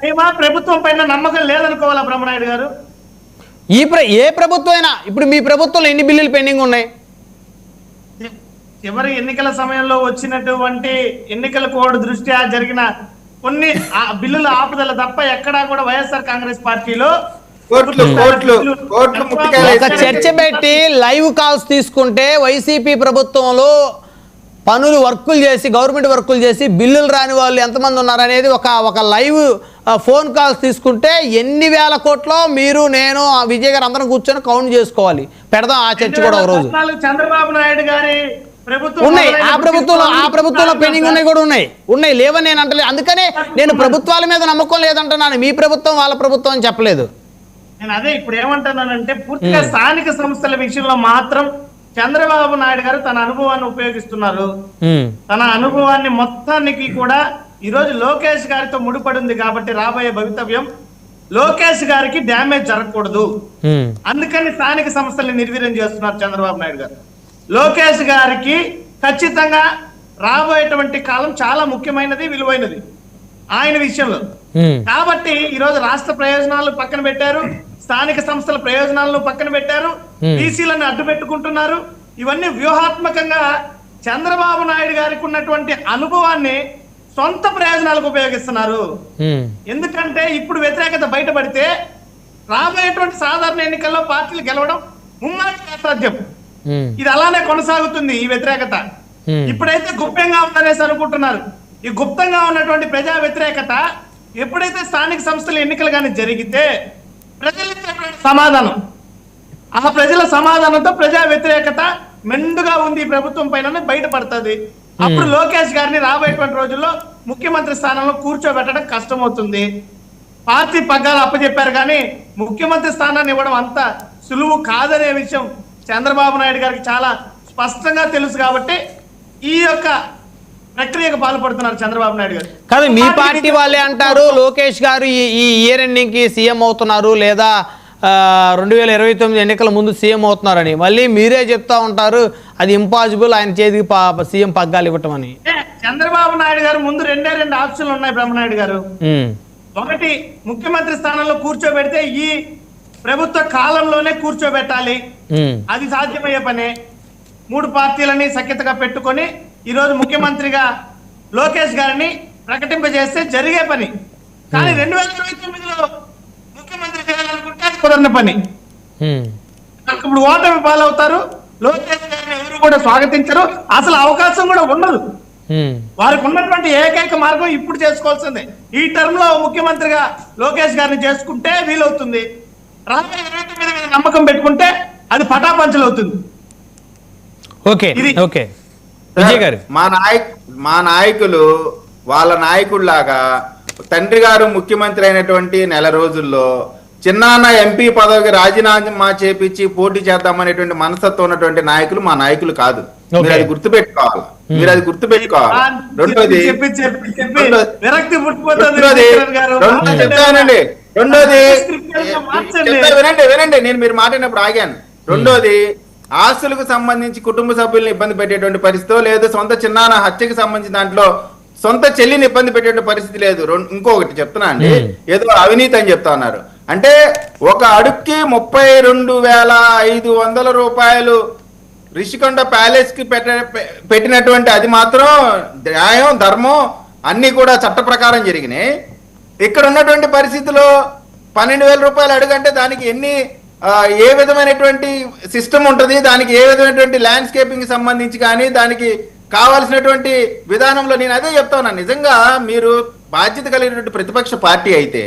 మేమా ప్రభుత్వం పైన నమ్మకం లేదనుకోవాలా బ్రహ్మనాయుడు గారు? ఏ ప్రభుత్వం అయినా ఇప్పుడు మీ ప్రభుత్వంలో ఎన్ని బిల్లులు పెండింగ్ ఉన్నాయి? చివరి ఎన్నికల సమయంలో వచ్చినటువంటి ఎన్నికల కోడ్ దృష్ట్యా జరిగిన కొన్ని బిల్లుల ఆపుదల తప్ప ఎక్కడా కూడా వైఎస్ఆర్ కాంగ్రెస్ పార్టీలో ఒక చర్చ పెట్టి లైవ్ కాల్స్ తీసుకుంటే వైసీపీ ప్రభుత్వంలో పనులు వర్కులు చేసి గవర్నమెంట్ వర్కులు చేసి బిల్లులు రాని వాళ్ళు ఎంతమంది ఉన్నారనేది ఒక లైవ్ ఫోన్ కాల్స్ తీసుకుంటే ఎన్ని వేల కోట్లో మీరు నేను విజయ్ గారు అందరం కూర్చొని కౌంట్ చేసుకోవాలి. పెడదాం ఆ చర్చ కూడా ఒక రోజు. చంద్రబాబు నాయుడు గారి ఉన్నాయి ఆ ప్రభుత్వంలో పెండింగ్ ఉన్నాయి కూడా ఉన్నాయి లేవని నేను అంటలేదు. అందుకనే నేను ప్రభుత్వాల మీద నమ్మకం లేదంటున్నాను. మీ ప్రభుత్వం వాళ్ళ ప్రభుత్వం అని చెప్పలేదు. నేను అదే ఇప్పుడు ఏమంటున్నానంటే పూర్తిగా స్థానిక సంస్థల విషయంలో మాత్రం చంద్రబాబు నాయుడు గారు తన అనుభవాన్ని ఉపయోగిస్తున్నారు. తన అనుభవాన్ని మొత్తానికి కూడా ఈ రోజు లోకేష్ గారితో ముడిపడి ఉంది కాబట్టి రాబోయే భవితవ్యం లోకేష్ గారికి డ్యామేజ్ జరగకూడదు. అందుకని స్థానిక సంస్థల్ని నిర్వీర్యం చేస్తున్నారు చంద్రబాబు నాయుడు గారు. లోకేష్ గారికి ఖచ్చితంగా రాబోయేటువంటి కాలం చాలా ముఖ్యమైనది, విలువైనది ఆయన విషయంలో. కాబట్టి ఈ రోజు రాష్ట్ర ప్రయోజనాలు పక్కన పెట్టారు, స్థానిక సంస్థల ప్రయోజనాలను పక్కన పెట్టారు, బీసీలను అడ్డు పెట్టుకుంటున్నారు. ఇవన్నీ వ్యూహాత్మకంగా చంద్రబాబు నాయుడు గారికి ఉన్నటువంటి అనుభవాన్ని సొంత ప్రయోజనాలకు ఉపయోగిస్తున్నారు. ఎందుకంటే ఇప్పుడు వ్యతిరేకత బయటపడితే రాబోయేటువంటి సాధారణ ఎన్నికల్లో పార్టీలు గెలవడం ముమ్మాటికి అసాధ్యం. ఇది అలానే కొనసాగుతుంది ఈ వ్యతిరేకత. ఇప్పుడైతే గుప్తంగా ఉందనేసి అనుకుంటున్నారు. ఈ గుప్తంగా ఉన్నటువంటి ప్రజా వ్యతిరేకత ఎప్పుడైతే స్థానిక సంస్థల ఎన్నికలు కానీ జరిగితే ప్రజలు సమాధానం, ఆ ప్రజల సమాధానంతో ప్రజా వ్యతిరేకత మెండుగా ఉంది ఈ ప్రభుత్వం పైన బయటపడుతుంది. అప్పుడు లోకేష్ గారిని రాబోయేటువంటి రోజుల్లో ముఖ్యమంత్రి స్థానంలో కూర్చోబెట్టడం కష్టమవుతుంది. పార్టీ పగ్గాలు అప్పచెప్పారు కానీ ముఖ్యమంత్రి స్థానాన్ని ఇవ్వడం అంత సులువు కాదనే విషయం చంద్రబాబు నాయుడు గారికి చాలా స్పష్టంగా తెలుసు. కాబట్టి ఈ యొక్క ప్రక్రియకు పాల్పడుతున్నారు చంద్రబాబు నాయుడు గారు. కాదు, మీ పార్టీ వాళ్ళే అంటారు లోకేష్ గారు ఈ ఇయర్ ఎండింగ్ కి సీఎం అవుతున్నారు లేదా 2029 ఎన్నికల ముందు సీఎం అవుతున్నారని. మళ్ళీ మీరే చెప్తా ఉంటారు అది ఇంపాసిబుల్, ఆయన చేతికి సీఎం పగ్గాలు ఇవ్వటం అని. చంద్రబాబు నాయుడు గారు ముందు రెండు ఆప్షన్లు ఉన్నాయి బ్రహ్మనాయుడు గారు. ఒకటి, ముఖ్యమంత్రి స్థానంలో కూర్చోబెడితే ఈ ప్రభుత్వ కాలంలోనే కూర్చోబెట్టాలి, అది సాధ్యమయ్యే పనే. 3 పార్టీలని సఖ్యతగా పెట్టుకొని ఈ రోజు ముఖ్యమంత్రిగా లోకేష్ గారిని ప్రకటింపజేస్తే జరిగే పని. కానీ 2029లో ముఖ్యమంత్రి చేయాలనుకుంటే అది కుదరని పని. ఇప్పుడు ఓటమి పాలవుతారు. లోకేష్ గారిని ఎవరు కూడా స్వాగతించరు, అసలు అవకాశం కూడా ఉండదు. వారికి ఉన్నటువంటి ఏకైక మార్గం ఇప్పుడు చేసుకోవాల్సిందే. ఈ టర్మ్ లో ముఖ్యమంత్రిగా లోకేష్ గారిని చేసుకుంటే వీలవుతుంది. రాబోయే 29 మీద నమ్మకం పెట్టుకుంటే అది పటాపంచలు అవుతుంది. ఓకే ఓకే విజయ్ గారు, మా నాయకులు వాళ్ళ నాయకుల్లాగా తండ్రి గారు ముఖ్యమంత్రి అయినటువంటి నెల రోజుల్లో చిన్నాన్న ఎంపీ పదవికి రాజీనామా చేపించి పోటీ చేద్దామనేటువంటి మనస్తత్వం ఉన్నటువంటి నాయకులు మా నాయకులు కాదు. మీరు అది గుర్తుపెట్టుకోవాలి. రెండోది చెప్తానండి. వినండి, నేను మీరు మాట్లాడినప్పుడు ఆగాను. రెండోది, ఆస్తులకు సంబంధించి కుటుంబ సభ్యులను ఇబ్బంది పెట్టేటువంటి పరిస్థితి లేదు. సొంత చిన్నాన్న హత్యకి సంబంధించిన దాంట్లో సొంత చెల్లిని ఇబ్బంది పెట్టేటువంటి పరిస్థితి లేదు. ఇంకొకటి చెప్తున్నా అండి, ఏదో అవినీతి అని చెప్తా ఉన్నారు. అంటే ఒక అడుక్కి 32,500 రూపాయలు రిషికొండ ప్యాలెస్ కి పెట్టినటువంటి అది మాత్రం న్యాయం, ధర్మం అన్ని కూడా చట్ట ప్రకారం జరిగినాయి. ఇక్కడ ఉన్నటువంటి పరిస్థితిలో 12,000 రూపాయలు అడుగంటే దానికి ఏ విధమైనటువంటి సిస్టమ్ ఉంటుంది, దానికి ఏ విధమైనటువంటి ల్యాండ్స్కేపింగ్ సంబంధించి కానీ దానికి కావాల్సినటువంటి విధానంలో నేను అదే చెప్తా ఉన్నాను. నిజంగా మీరు బాధ్యత కలిగినటువంటి ప్రతిపక్ష పార్టీ అయితే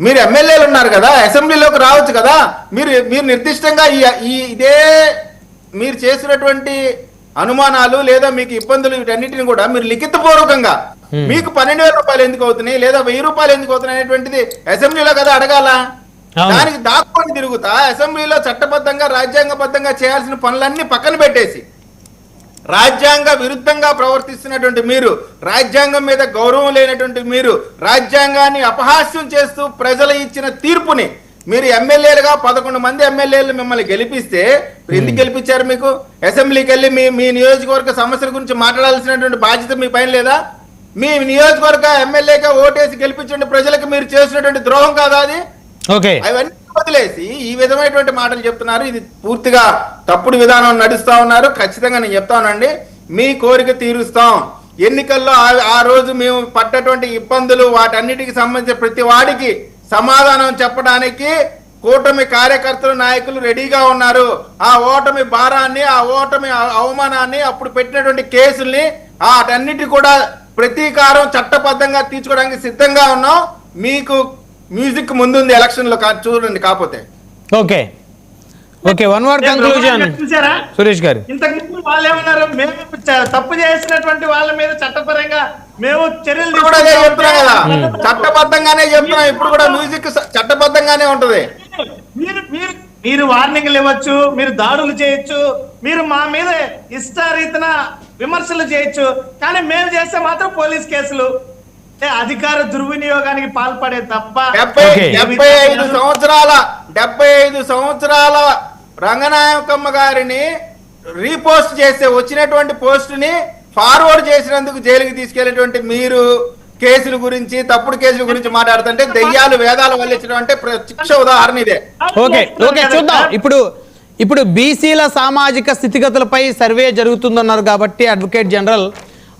మీరు ఎమ్మెల్యేలు ఉన్నారు కదా, అసెంబ్లీలోకి రావచ్చు కదా. మీరు నిర్దిష్టంగా ఇదే మీరు చేసినటువంటి అనుమానాలు లేదా మీకు ఇబ్బందులు వీటన్నిటిని కూడా మీరు లిఖితపూర్వకంగా మీకు 12,000 రూపాయలు ఎందుకు అవుతున్నాయి లేదా 1,000 రూపాయలు ఎందుకు అవుతున్నాయి అనేటువంటిది అసెంబ్లీలో కదా అడగాల. దానికి దాక్కుని తిరుగుతా అసెంబ్లీలో చట్టబద్ధంగా రాజ్యాంగబద్ధంగా చేయాల్సిన పనులన్నీ పక్కన పెట్టేసి రాజ్యాంగ విరుద్ధంగా ప్రవర్తిస్తున్నటువంటి మీరు, రాజ్యాంగం మీద గౌరవం లేనటువంటి మీరు, రాజ్యాంగాన్ని అపహాస్యం చేస్తూ ప్రజలు ఇచ్చిన తీర్పుని మీరు ఎమ్మెల్యేలుగా 11 మంది ఎమ్మెల్యేలు మిమ్మల్ని గెలిపిస్తే ఎందుకు గెలిపించారు? మీకు అసెంబ్లీకి వెళ్ళి మీ నియోజకవర్గ సమస్యల గురించి మాట్లాడాల్సినటువంటి బాధ్యత మీ పైన లేదా? మీ నియోజకవర్గ ఎమ్మెల్యేగా ఓటేసి గెలిపించండి ప్రజలకు మీరు చేసినటువంటి ద్రోహం కాదా అది? ఓకే అవన్నీ వదిలేసి ఈ విధమైనటువంటి మాటలు చెప్తున్నారు. ఇది పూర్తిగా తప్పుడు విధానం నడుస్తా ఉన్నారు. ఖచ్చితంగా నేను చెప్తానండి, మీ కోరిక తీరుస్తాం. ఎన్నికల్లో ఆ రోజు మేము పడ్డటువంటి ఇబ్బందులు వాటన్నిటికి సంబంధించి ప్రతి వాడికి సమాధానం చెప్పడానికి కూటమి కార్యకర్తలు నాయకులు రెడీగా ఉన్నారు. ఆ ఓటమి భారాన్ని, ఆ ఓటమి అవమానాన్ని, అప్పుడు పెట్టినటువంటి కేసుల్ని వాటన్నిటి కూడా ప్రతీకారం చట్టబద్ధంగా తీర్చుకోవడానికి సిద్ధంగా ఉన్నాం. మీకు మ్యూజిక్ ముందుంది ఎలక్షన్ లో, చూడండి. కాకపోతే okay okay one word conclusion చూసారా సురేష్ గారు. ఇంతకు ముందు వాళ్ళు ఏమన్నారు, మేము తప్పు చేసినటువంటి వాళ్ళ మీద చట్టపరంగా మేము చర్యలు కూడా అదే చెప్తున్నాం కదా, చట్టబద్ధంగానే చెప్తున్నాం. ఇప్పుడు కూడా మ్యూజిక్ చట్టబద్ధంగానే ఉంటది. మీరు వార్నింగ్లు ఇవ్వచ్చు, మీరు దాడులు చేయొచ్చు, మీరు మా మీద ఇష్టారీతన విమర్శలు చేయొచ్చు, కానీ మేము చేస్తే మాత్రం పోలీస్ కేసులు, అధికార దుర్వినియోగానికి పాల్పడే తప్ప 75 సంవత్సరాల రంగనాయకమ్మ గారిని రీపోస్ట్ చేస్తే వచ్చినటువంటి పోస్ట్ ని ఫార్వర్డ్ చేసినందుకు జైలుకి తీసుకెళ్లేటువంటి మీరు కేసుల గురించి, తప్పుడు కేసుల గురించి మాట్లాడుతుంటే దెయ్యాలు వేదాలు వల్లించడం ప్రత్యక్ష ఉదాహరణ ఇదే. ఓకే ఓకే చూద్దాం. ఇప్పుడు బీసీల సామాజిక స్థితిగతులపై సర్వే జరుగుతుందన్నారు కాబట్టి అడ్వకేట్ జనరల్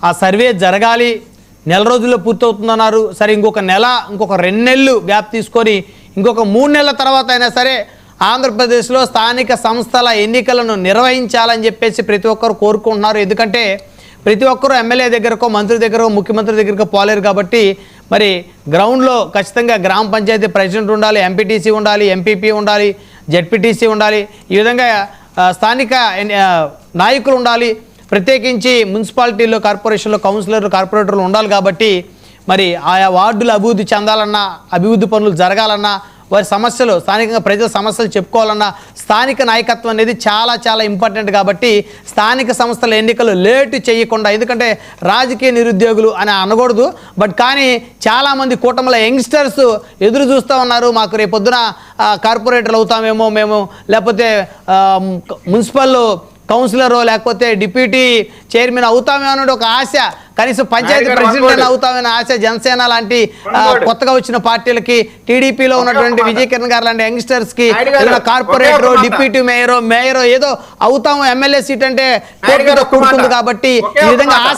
ఆ సర్వే జరగాలి, నెల రోజుల్లో పూర్తవుతుందన్నారు. సరే ఇంకొక నెల, ఇంకొక 2 నెలలు గ్యాప్ తీసుకొని ఇంకొక 3 నెలల తర్వాత అయినా సరే ఆంధ్రప్రదేశ్లో స్థానిక సంస్థల ఎన్నికలను నిర్వహించాలని చెప్పేసి ప్రతి ఒక్కరు కోరుకుంటున్నారు. ఎందుకంటే ప్రతి ఒక్కరూ ఎమ్మెల్యే దగ్గరకో, మంత్రి దగ్గరకో, ముఖ్యమంత్రి దగ్గరకో పోలేరు కాబట్టి మరి గ్రౌండ్లో ఖచ్చితంగా గ్రామ పంచాయతీ ప్రెసిడెంట్ ఉండాలి, ఎంపీటీసీ ఉండాలి, ఎంపీపీ ఉండాలి, జెడ్పీటీసీ ఉండాలి. ఈ విధంగా స్థానిక నాయకులు ఉండాలి. ప్రత్యేకించి మున్సిపాలిటీల్లో, కార్పొరేషన్లో కౌన్సిలర్లు, కార్పొరేటర్లు ఉండాలి. కాబట్టి మరి ఆయా వార్డులు అభివృద్ధి చెందాలన్నా, అభివృద్ధి పనులు జరగాలన్నా, వారి సమస్యలు, స్థానికంగా ప్రజల సమస్యలు చెప్పుకోవాలన్నా స్థానిక నాయకత్వం అనేది చాలా చాలా ఇంపార్టెంట్. కాబట్టి స్థానిక సంస్థల ఎన్నికలు లేటు చేయకుండా, ఎందుకంటే రాజకీయ నిరుద్యోగులు అని అనకూడదు, బట్ కానీ చాలామంది కూటమిల యంగ్స్టర్స్ ఎదురు చూస్తూ ఉన్నారు. మాకు రేపొద్దున కార్పొరేటర్లు అవుతామేమో మేము, లేకపోతే మున్సిపల్ కౌన్సిలర్ లేకపోతే డిప్యూటీ చైర్మన్ అవుతామేమో అనే ఒక ఆశ, కనీసం పంచాయతీ ప్రెసిడెంట్ అవుతామనే ఆశ జనసేన లాంటి కొత్తగా వచ్చిన పార్టీలకి, టీడీపీలో ఉన్నటువంటి విజయ్ కిరణ్ గారు లాంటి యంగ్స్టర్స్ కి కార్పొరేటర్, డిప్యూటీ మేయర్ ఏదో అవుతాము, ఎమ్మెల్యే సీట్ అంటే కోర్టుతో కూడుకుంది కాబట్టి ఈ విధంగా ఆశ